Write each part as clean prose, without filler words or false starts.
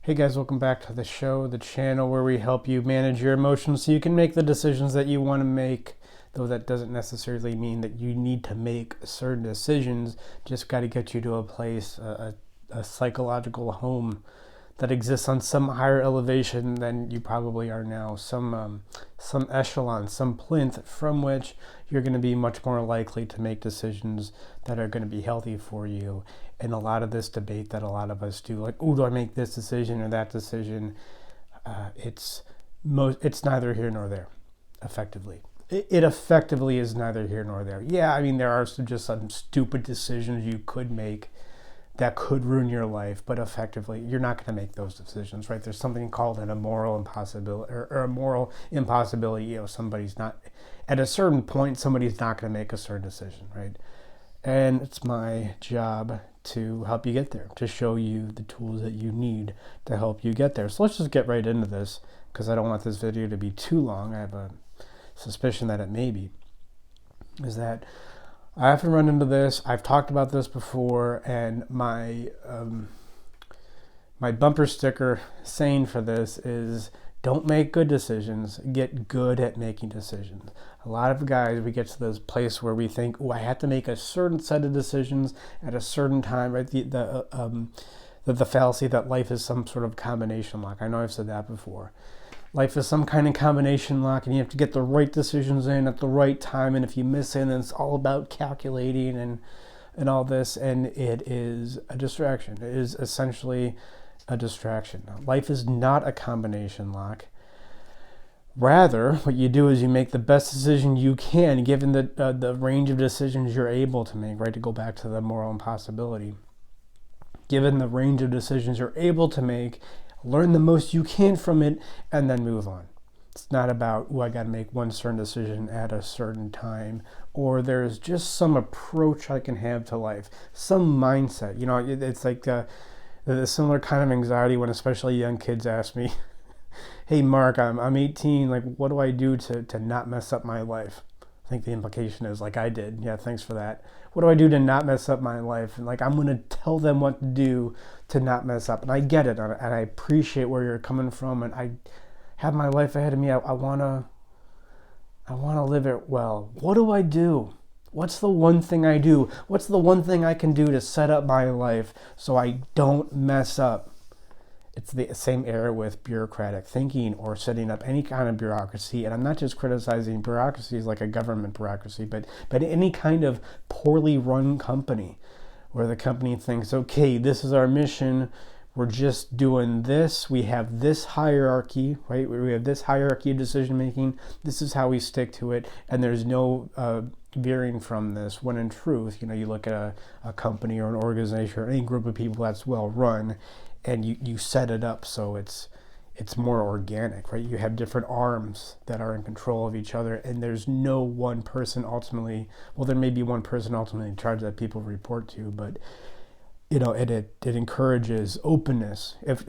Hey guys, welcome back to the show, the channel where we help you manage your emotions so you can make the decisions that you want to make. Though that doesn't necessarily mean that you need to make certain decisions, just got to get you to a place, a psychological home that exists on some higher elevation than you probably are now, some echelon, some plinth from which you're going to be much more likely to make decisions that are going to be healthy for you. And a lot of this debate that a lot of us do, like, oh, do I make this decision or that decision? It's neither here nor there, effectively. It effectively is neither here nor there. Yeah, I mean, there are just some stupid decisions you could make that could ruin your life, but effectively you're not going to make those decisions, right? There's something called a moral impossibility, or a moral impossibility. Somebody's not, at a certain point, somebody's not going to make a certain decision, right? And it's my job to help you get there, to show you the tools that you need to help you get there. So let's just get right into this, because I don't want this video to be too long. I have a suspicion that it may be. Is that I often run into this. I've talked about this before, and my bumper sticker saying for this is, don't make good decisions, get good at making decisions. A lot of guys, we get to this place where we think, oh, I have to make a certain set of decisions at a certain time, right? The fallacy that life is some sort of combination lock. I know I've said that before. Life is some kind of combination lock, and you have to get the right decisions in at the right time, and if you miss it, then it's all about calculating and all this, and it is a distraction. It is essentially a distraction. Life is not a combination lock. Rather, what you do is you make the best decision you can, given the range of decisions you're able to make, right? To go back to the moral impossibility. Given the range of decisions you're able to make, learn the most you can from it, and then move on. It's not about, oh, I got to make one certain decision at a certain time, or there's just some approach I can have to life, some mindset. It's like the similar kind of anxiety when especially young kids ask me, hey, Mark, I'm 18, like, what do I do to not mess up my life? I think the implication is, like I did. Yeah, thanks for that. What do I do to not mess up my life? And I'm going to tell them what to do to not mess up. And I get it, and I appreciate where you're coming from, and I have my life ahead of me. I want to live it well. What do I do? What's the one thing I do? What's the one thing I can do to set up my life so I don't mess up? It's the same error with bureaucratic thinking or setting up any kind of bureaucracy. And I'm not just criticizing bureaucracies like a government bureaucracy, but any kind of poorly run company where the company thinks, okay, this is our mission. We're just doing this. We have this hierarchy, right? We have this hierarchy of decision making. This is how we stick to it. And there's no veering from this, when in truth, you look at a company or an organization or any group of people that's well run, and you set it up so it's more organic, right? You have different arms that are in control of each other, and there's no one person ultimately. Well, there may be one person ultimately in charge that people report to, but it encourages openness. If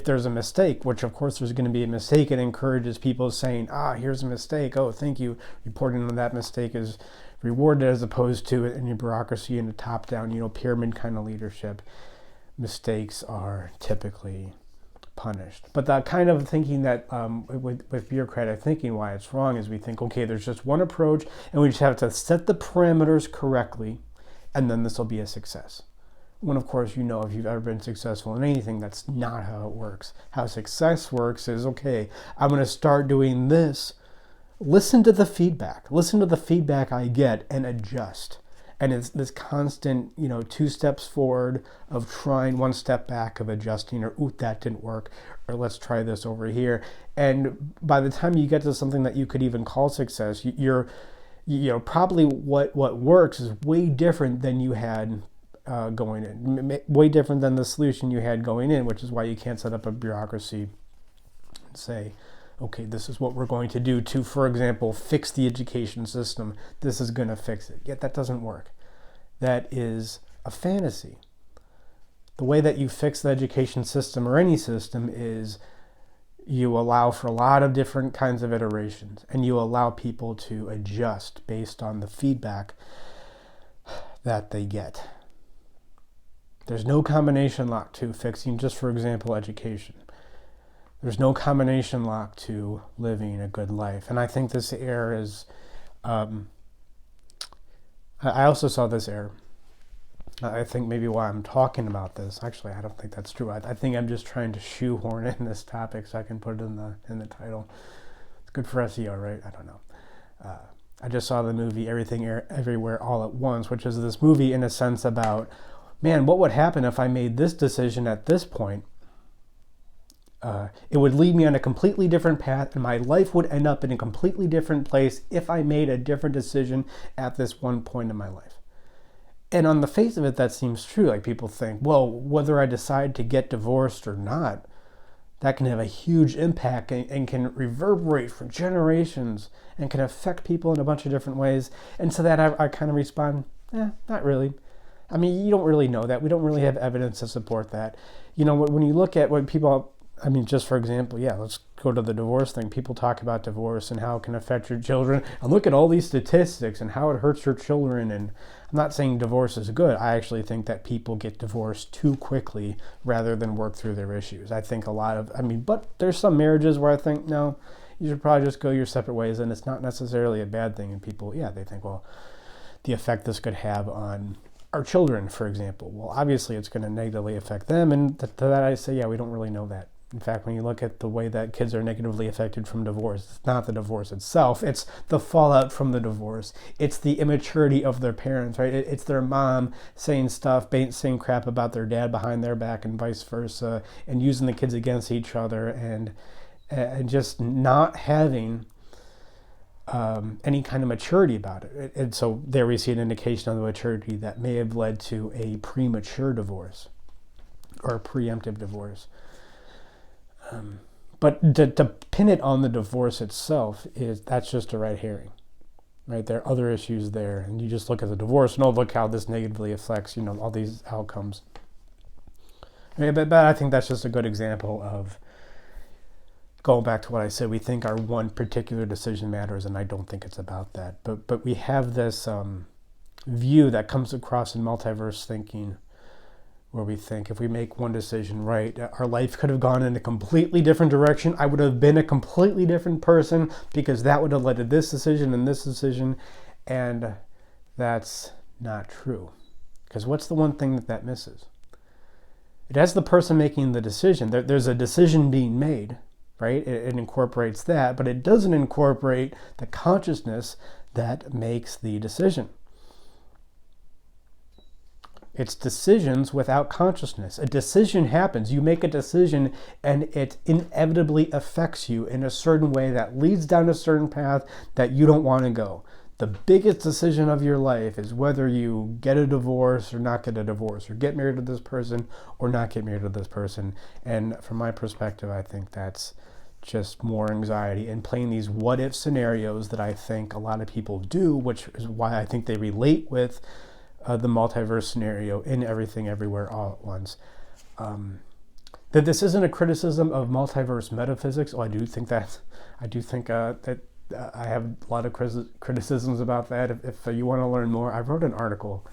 there's a mistake, which of course there's going to be a mistake, it encourages people saying, here's a mistake. Oh, thank you. Reporting on that mistake is rewarded, as opposed to in your bureaucracy and a top-down, pyramid kind of leadership. Mistakes are typically punished. But that kind of thinking that with bureaucratic thinking, why it's wrong is we think, okay, there's just one approach, and we just have to set the parameters correctly, and then this will be a success. When, of course, if you've ever been successful in anything, that's not how it works. How success works is, okay, I'm going to start doing this. Listen to the feedback. Listen to the feedback I get and adjust. And it's this constant, 2 steps forward of trying, 1 step back of adjusting, or, ooh, that didn't work, or let's try this over here. And by the time you get to something that you could even call success, you're probably what works is way different than you had going in, way different than the solution you had going in, which is why you can't set up a bureaucracy and say, okay, this is what we're going to do to, for example, fix the education system. This is going to fix it. Yet that doesn't work. That is a fantasy. The way that you fix the education system or any system is you allow for a lot of different kinds of iterations, and you allow people to adjust based on the feedback that they get. There's no combination lock to fixing, just for example, education. There's no combination lock to living a good life. And I think this error is, I also saw this error. I think maybe why I'm talking about this, actually, I don't think that's true. I think I'm just trying to shoehorn in this topic so I can put it in the title. It's good for SEO, right? I don't know. I just saw the movie Everything Everywhere All at Once, which is this movie in a sense about, man, what would happen if I made this decision at this point? It would lead me on a completely different path, and my life would end up in a completely different place if I made a different decision at this one point in my life. And on the face of it, that seems true. Like, people think, well, whether I decide to get divorced or not, that can have a huge impact and can reverberate for generations and can affect people in a bunch of different ways. And to that, I kind of respond, not really. I mean, you don't really know that. We don't really have evidence to support that. You know, when you look at what people, I mean, just for example, let's go to the divorce thing. People talk about divorce and how it can affect your children. And look at all these statistics and how it hurts your children. And I'm not saying divorce is good. I actually think that people get divorced too quickly rather than work through their issues. I think but there's some marriages where I think, no, you should probably just go your separate ways. And it's not necessarily a bad thing. And people, they think, well, the effect this could have on our children, for example. Well, obviously it's going to negatively affect them. And to that I say, we don't really know that. In fact, when you look at the way that kids are negatively affected from divorce, it's not the divorce itself, it's the fallout from the divorce. It's the immaturity of their parents, right? It's their mom saying saying crap about their dad behind their back and vice versa, and using the kids against each other, and just not having any kind of maturity about it. And so there we see an indication of the maturity that may have led to a premature divorce or a preemptive divorce. But to pin it on the divorce itself, that's just a red herring, right? There are other issues there, and you just look at the divorce and look how this negatively affects, all these outcomes. But I think that's just a good example of going back to what I said. We think our one particular decision matters, and I don't think it's about that. But we have this view that comes across in multiverse thinking, where we think if we make one decision right, our life could have gone in a completely different direction. I would have been a completely different person because that would have led to this decision and this decision. And that's not true. Because what's the one thing that misses? It has the person making the decision. There's a decision being made, right? It incorporates that, but it doesn't incorporate the consciousness that makes the decision. It's decisions without consciousness. A decision happens. You make a decision and it inevitably affects you in a certain way that leads down a certain path that you don't want to go. The biggest decision of your life is whether you get a divorce or not get a divorce, or get married to this person or not get married to this person. And from my perspective, I think that's just more anxiety and playing these what-if scenarios that I think a lot of people do, which is why I think they relate with the multiverse scenario in Everything Everywhere All at Once. That this isn't a criticism of multiverse metaphysics. I do think that I have a lot of criticisms about that. If you want to learn more, I wrote an article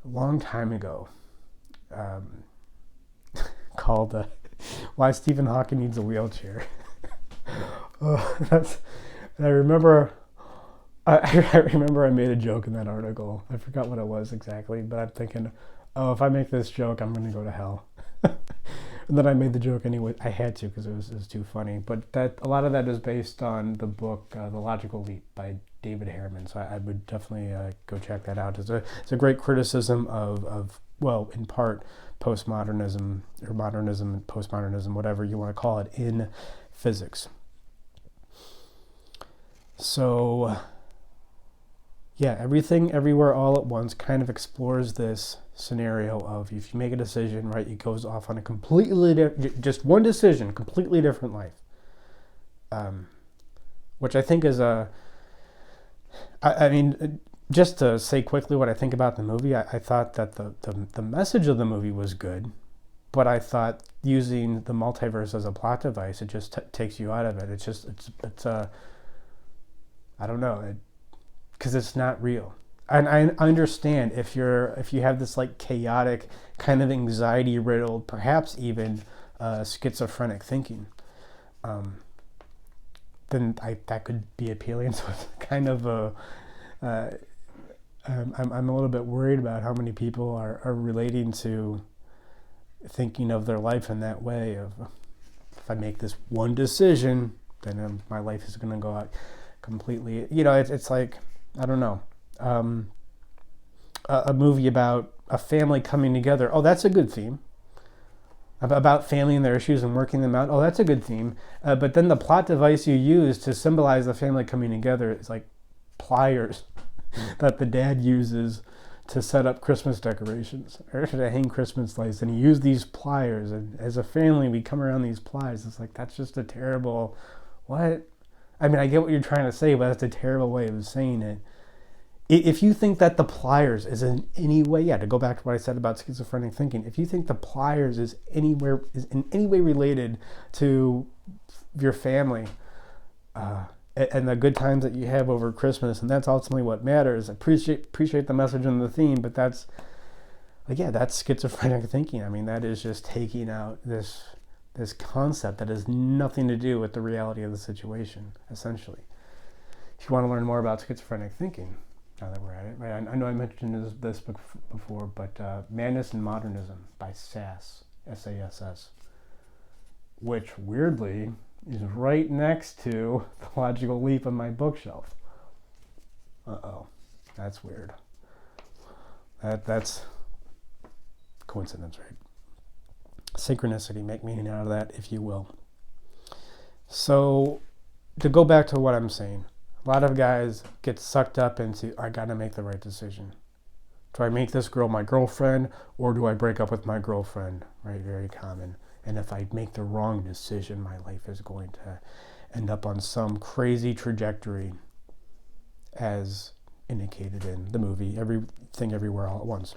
a long time ago called Why Stephen Hawking Needs a Wheelchair. And I remember I made a joke in that article. I forgot what it was exactly, but I'm thinking, if I make this joke, I'm going to go to hell. And then I made the joke anyway. I had to because it was too funny. But a lot of that is based on the book The Logical Leap by David Harriman. So I would definitely go check that out. It's a great criticism of in part, postmodernism or modernism and postmodernism, whatever you want to call it, in physics. So Everything Everywhere All at Once kind of explores this scenario of if you make a decision, right, it goes off on a completely just one decision, completely different life. Which I think is I mean, just to say quickly what I think about the movie, I thought that the message of the movie was good, but I thought using the multiverse as a plot device, it just takes you out of it. It's I don't know, because it's not real. And I understand if you have this like chaotic kind of anxiety riddled, perhaps even schizophrenic thinking, then that could be appealing. So it's kind of I'm a little bit worried about how many people are relating to thinking of their life in that way of, if I make this one decision, then my life is going to go out completely. It's like, I don't know, a movie about a family coming together. Oh, that's a good theme. About family and their issues and working them out. Oh, that's a good theme. But then the plot device you use to symbolize the family coming together is like pliers that the dad uses to set up Christmas decorations or to hang Christmas lights, and he used these pliers, and as a family we come around these pliers. It's like, that's just a terrible, what? I mean, I get what you're trying to say, but that's a terrible way of saying it. If you think that the pliers is in any way, to go back to what I said about schizophrenic thinking, if you think the pliers is in any way related to your family, and the good times that you have over Christmas, and that's ultimately what matters. Appreciate the message and the theme, but that's schizophrenic thinking. I mean, that is just taking out this concept that has nothing to do with the reality of the situation, essentially. If you want to learn more about schizophrenic thinking, now that we're at it, right? I know I mentioned this book before, but Madness and Modernism by Sass, S-A-S-S, which weirdly is right next to The Logical Leap on my bookshelf. Uh-oh. That's weird. That's coincidence, right? Synchronicity. Make meaning out of that, if you will. So, to go back to what I'm saying, a lot of guys get sucked up into, I gotta make the right decision. Do I make this girl my girlfriend, or do I break up with my girlfriend? Right, very common. And if I make the wrong decision, my life is going to end up on some crazy trajectory, as indicated in the movie Everything Everywhere All at Once.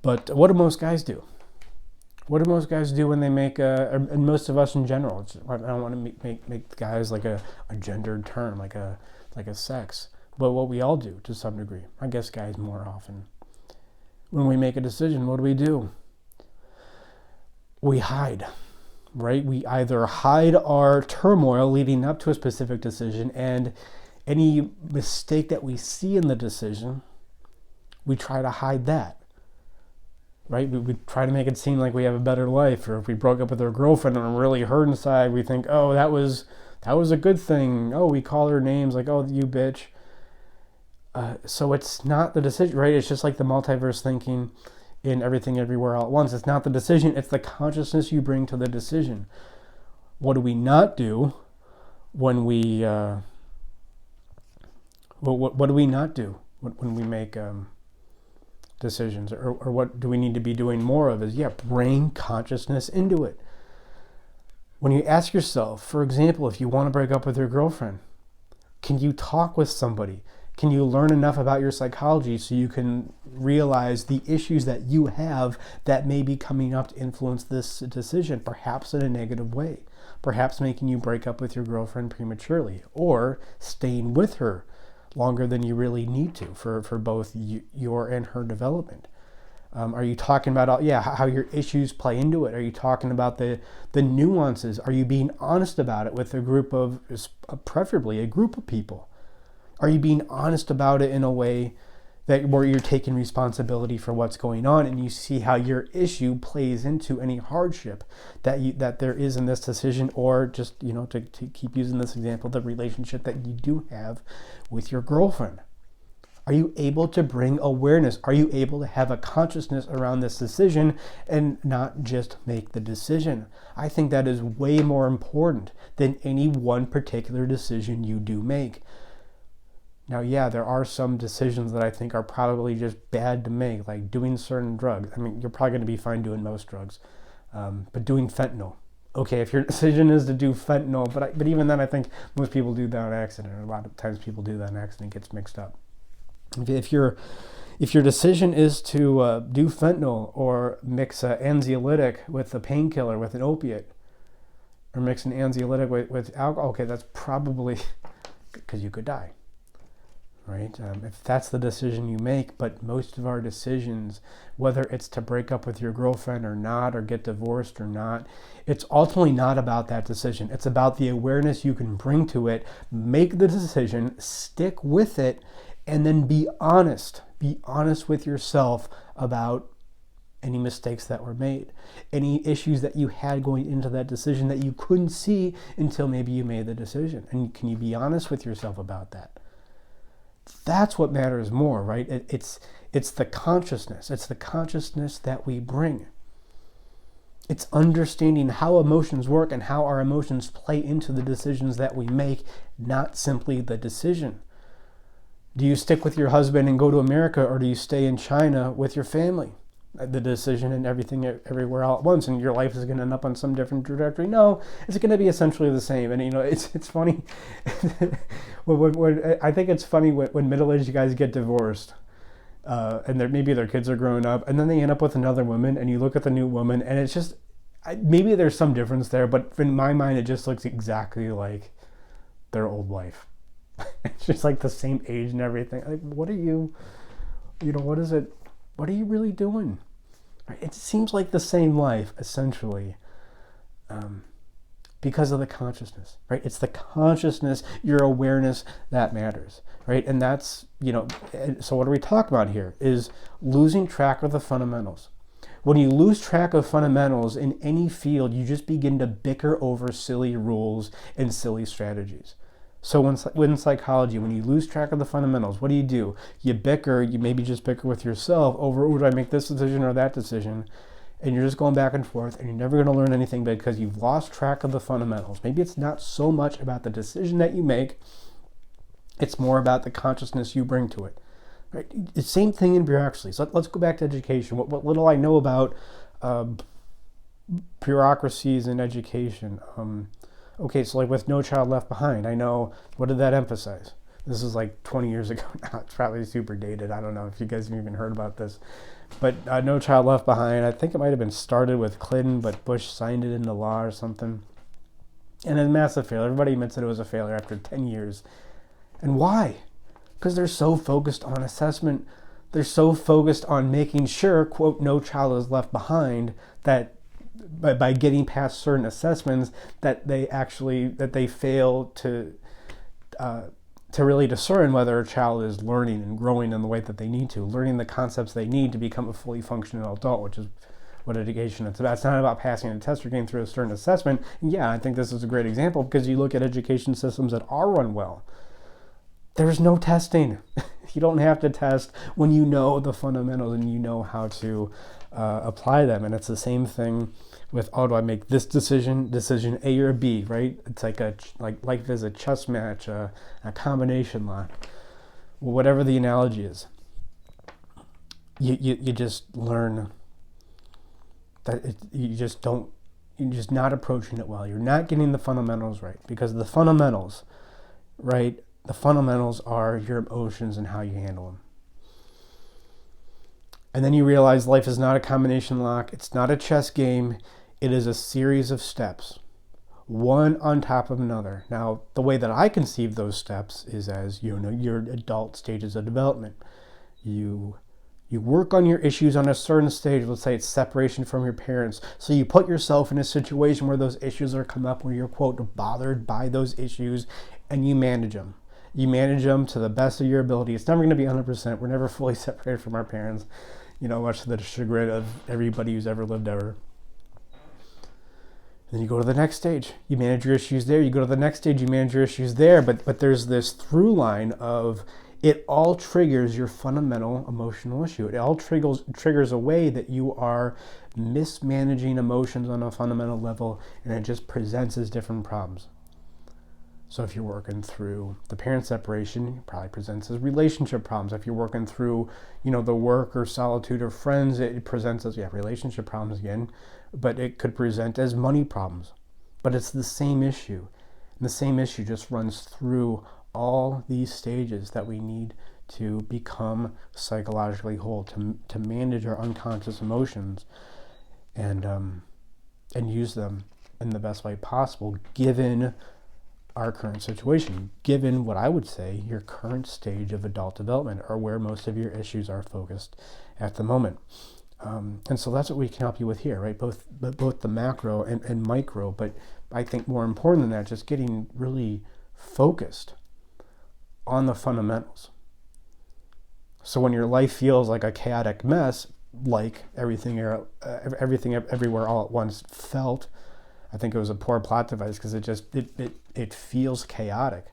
But what do most guys do? What do most guys do when they make and most of us in general? I don't want to make guys like a gendered term, like a sex. But what we all do to some degree, I guess guys more often. When we make a decision, what do? We hide, right? We either hide our turmoil leading up to a specific decision, and any mistake that we see in the decision, we try to hide that, right? We try to make it seem like we have a better life, or if we broke up with our girlfriend and we're really hurt inside, we think, oh, that was a good thing. Oh, we call her names like, oh, you bitch. So it's not the decision, right? It's just like the multiverse thinking in Everything Everywhere All at Once. It's not the decision, it's the consciousness you bring to the decision. What do we not do when we what do we not do when we make decisions, or what do we need to be doing more of is bring consciousness into it. When you ask yourself, for example, if you want to break up with your girlfriend, can you talk with somebody? Can you learn enough about your psychology so you can realize the issues that you have that may be coming up to influence this decision, perhaps in a negative way, perhaps making you break up with your girlfriend prematurely, or staying with her longer than you really need to for both your and her development? Are you talking about how your issues play into it? Are you talking about the nuances? Are you being honest about it with a group of, preferably a group of people? Are you being honest about it in a way where you're taking responsibility for what's going on, and you see how your issue plays into any hardship that there is in this decision, or just, to keep using this example, the relationship that you do have with your girlfriend? Are you able to bring awareness? Are you able to have a consciousness around this decision and not just make the decision? I think that is way more important than any one particular decision you do make. Now, there are some decisions that I think are probably just bad to make, like doing certain drugs. I mean, you're probably going to be fine doing most drugs, but doing fentanyl. Okay, if your decision is to do fentanyl, but even then, I think most people do that on accident. A lot of times people do that on accident, gets mixed up. If your decision is to do fentanyl, or mix an anxiolytic with a painkiller, with an opiate, or mix an anxiolytic with alcohol, okay, that's probably because you could die. right? If that's the decision you make, but most of our decisions, whether it's to break up with your girlfriend or not, or get divorced or not, it's ultimately not about that decision. It's about the awareness you can bring to it, make the decision, stick with it, and then be honest. Be honest with yourself about any mistakes that were made, any issues that you had going into that decision that you couldn't see until maybe you made the decision. And can you be honest with yourself about that? That's what matters more, right? It's the consciousness. It's the consciousness that we bring. It's understanding how emotions work and how our emotions play into the decisions that we make, not simply the decision. Do you stick with your husband and go to America, or do you stay in China with your family? The decision and everything everywhere all at once, and your life is going to end up on some different trajectory. No, it's going to be essentially the same. And it's funny. I think it's funny when middle-aged guys get divorced, and maybe their kids are growing up, and then they end up with another woman, and you look at the new woman, and it's just maybe there's some difference there, but in my mind, it just looks exactly like their old wife. It's just like the same age and everything. Like, what are you? What is it? What are you really doing? It seems like the same life, essentially, because of the consciousness, right? It's the consciousness, your awareness, that matters, right? And that's, so what are we talking about here is losing track of the fundamentals. When you lose track of fundamentals in any field, you just begin to bicker over silly rules and silly strategies. So when psychology, when you lose track of the fundamentals, what do? You bicker, you maybe just bicker with yourself over, do I make this decision or that decision? And you're just going back and forth, and you're never going to learn anything because you've lost track of the fundamentals. Maybe it's not so much about the decision that you make, it's more about the consciousness you bring to it. Right? The same thing in bureaucracy. So let's go back to education. What little I know about bureaucracies in education. Okay, so like with No Child Left Behind, I know, what did that emphasize? This is like 20 years ago now. It's probably super dated. I don't know if you guys have even heard about this. But No Child Left Behind, I think it might have been started with Clinton, but Bush signed it into law or something. And a massive failure. Everybody admits that it was a failure after 10 years. And why? Because they're so focused on assessment. They're so focused on making sure, quote, no child is left behind, that by getting past certain assessments, that they fail to really discern whether a child is learning and growing in the way that they need to, learning the concepts they need to become a fully functional adult, which is what education is about. It's not about passing a test or getting through a certain assessment. And yeah, I think this is a great example because you look at education systems that are run well. There's no testing. You don't have to test when you know the fundamentals and you know how to apply them. And it's the same thing with, do I make this decision A or B, right? It's like life is a chess match, a combination lock, whatever the analogy is. You just learn that you're just not approaching it well. You're not getting the fundamentals right, because the fundamentals, right? The fundamentals are your emotions and how you handle them. And then you realize life is not a combination lock. It's not a chess game. It is a series of steps, one on top of another. Now, the way that I conceive those steps is as, your adult stages of development. You work on your issues on a certain stage. Let's say it's separation from your parents. So you put yourself in a situation where those issues are come up, where you're, quote, bothered by those issues, and you manage them. You manage them to the best of your ability. It's never going to be 100%. We're never fully separated from our parents, much to the chagrin of everybody who's ever lived ever. And then you go to the next stage. You manage your issues there. You go to the next stage. You manage your issues there. But there's this through line of it all triggers your fundamental emotional issue. It all triggers a way that you are mismanaging emotions on a fundamental level, and it just presents as different problems. So if you're working through the parent separation, it probably presents as relationship problems. If you're working through, the work or solitude or friends, it presents as, relationship problems again. But it could present as money problems. But it's the same issue. And the same issue just runs through all these stages that we need to become psychologically whole, to manage our unconscious emotions and use them in the best way possible, given our current situation, given what I would say your current stage of adult development, or where most of your issues are focused at the moment. And so that's what we can help you with here, right? Both the macro and micro, but I think more important than that, just getting really focused on the fundamentals. So when your life feels like a chaotic mess, like everything everywhere all at once felt, I think it was a poor plot device because it feels chaotic.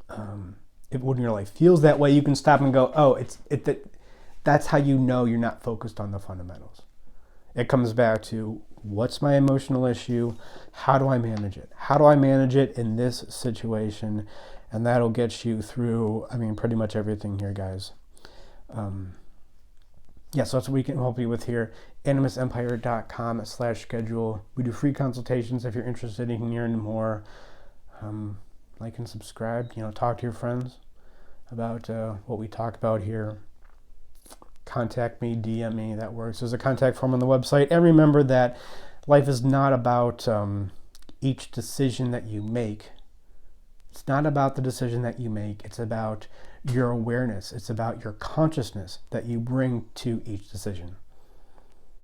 When your life feels that way, you can stop and go, oh, that's how you know you're not focused on the fundamentals. It comes back to, what's my emotional issue? How do I manage it? How do I manage it in this situation? And that'll get you through, pretty much everything here, guys. So that's what we can help you with here. animusempire.com/schedule. We do free consultations if you're interested in hearing more. Like and subscribe. Talk to your friends about what we talk about here. Contact me, DM me, that works. There's a contact form on the website. And remember that life is not about each decision that you make. It's not about the decision that you make. It's about your awareness. It's about your consciousness that you bring to each decision.